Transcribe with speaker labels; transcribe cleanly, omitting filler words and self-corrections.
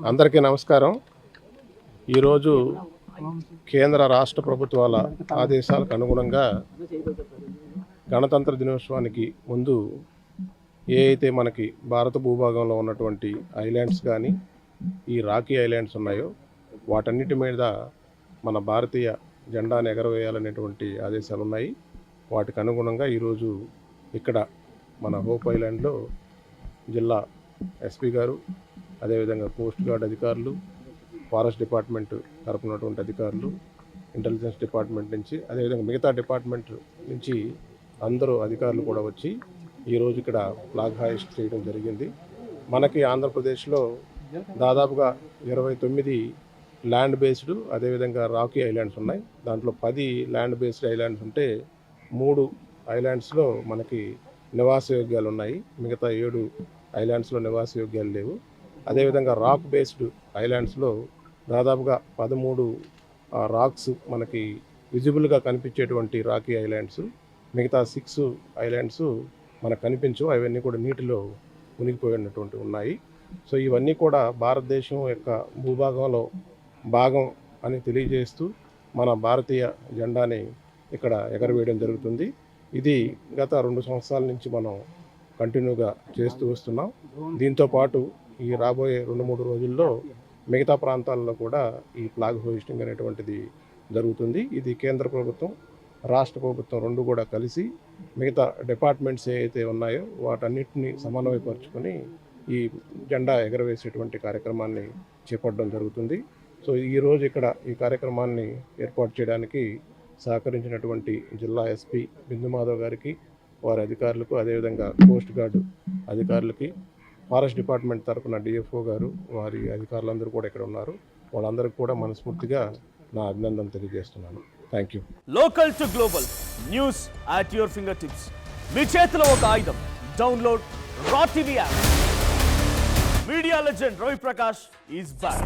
Speaker 1: అందరికీ నమస్కారం. ఈరోజు కేంద్ర రాష్ట్ర ప్రభుత్వాల ఆదేశాలకు అనుగుణంగా గణతంత్ర దినోత్సవానికి ముందు ఏ అయితే మనకి భారత భూభాగంలో ఉన్నటువంటి ఐలాండ్స్ కానీ ఈ రాకీ ఐలాండ్స్ ఉన్నాయో వాటన్నిటి మీద మన భారతీయ జెండాను ఎగరవేయాలనేటువంటి ఆదేశాలు ఉన్నాయి. వాటికి అనుగుణంగా ఈరోజు ఇక్కడ మన హోప్ ఐలాండ్లో జిల్లా ఎస్పీ గారు, అదేవిధంగా కోస్ట్ గార్డ్ అధికారులు, ఫారెస్ట్ డిపార్ట్మెంట్ తరపునటువంటి అధికారులు, ఇంటెలిజెన్స్ డిపార్ట్మెంట్ నుంచి, అదేవిధంగా మిగతా డిపార్ట్మెంట్ నుంచి అందరూ అధికారులు కూడా వచ్చి ఈరోజు ఇక్కడ ఫ్లాగ్ హాయిస్ట్ చేయడం జరిగింది. మనకి ఆంధ్రప్రదేశ్లో దాదాపుగా 29 ల్యాండ్ బేస్డ్ అదేవిధంగా రాకీ ఐలాండ్స్ ఉన్నాయి. దాంట్లో 10 ల్యాండ్ బేస్డ్ ఐలాండ్స్ ఉంటే 3 ఐలాండ్స్లో మనకి నివాసయోగ్యాలు ఉన్నాయి. మిగతా 7 ఐలాండ్స్లో నివాసయోగ్యాలు లేవు. అదేవిధంగా రాక్ బేస్డ్ ఐలాండ్స్లో దాదాపుగా 13 రాక్స్ మనకి విజిబుల్గా కనిపించేటువంటి రాకీ ఐలాండ్స్, మిగతా 6 ఐలాండ్స్ మనకు కనిపించవు. అవన్నీ కూడా నీటిలో మునిగిపోయినటువంటి ఉన్నాయి. సో ఇవన్నీ కూడా భారతదేశం యొక్క భూభాగంలో భాగం అని తెలియజేస్తూ మన భారతీయ జెండాని ఇక్కడ ఎగరవేయడం జరుగుతుంది. ఇది గత 2 సంవత్సరాల నుంచి మనం కంటిన్యూగా చేస్తూ వస్తున్నాం. దీంతోపాటు ఈ రాబోయే 2-3 రోజుల్లో మిగతా ప్రాంతాల్లో కూడా ఈ ఫ్లాగ్ హోయిస్టింగ్ అనేటువంటిది జరుగుతుంది. ఇది కేంద్ర ప్రభుత్వం, రాష్ట్ర ప్రభుత్వం రెండు కూడా కలిసి మిగతా డిపార్ట్మెంట్స్ ఏవైతే ఉన్నాయో వాటన్నిటిని సమన్వయపరుచుకొని ఈ జెండా ఎగరవేసేటువంటి కార్యక్రమాన్ని చేపట్టడం జరుగుతుంది. సో ఈరోజు ఇక్కడ ఈ కార్యక్రమాన్ని ఏర్పాటు చేయడానికి సహకరించినటువంటి జిల్లా ఎస్పీ బిందు మాధవ్ గారికి, వారి అధికారులకు, అదేవిధంగా కోస్ట్ గార్డు అధికారులకి, ఫారెస్ట్ డిపార్ట్మెంట్ తరఫున డిఎఫ్ఓ గారు, వారి అధికారులందరూ కూడా ఇక్కడ ఉన్నారు. వాళ్ళందరికీ కూడా మనస్ఫూర్తిగా నా అభినందన తెలియజేస్తున్నాను. Thank you.
Speaker 2: Local to global news at your fingertips. మీ చేతిలో ఒక ఆయుధం. Download Raw TV app. Media legend Ravi Prakash is back.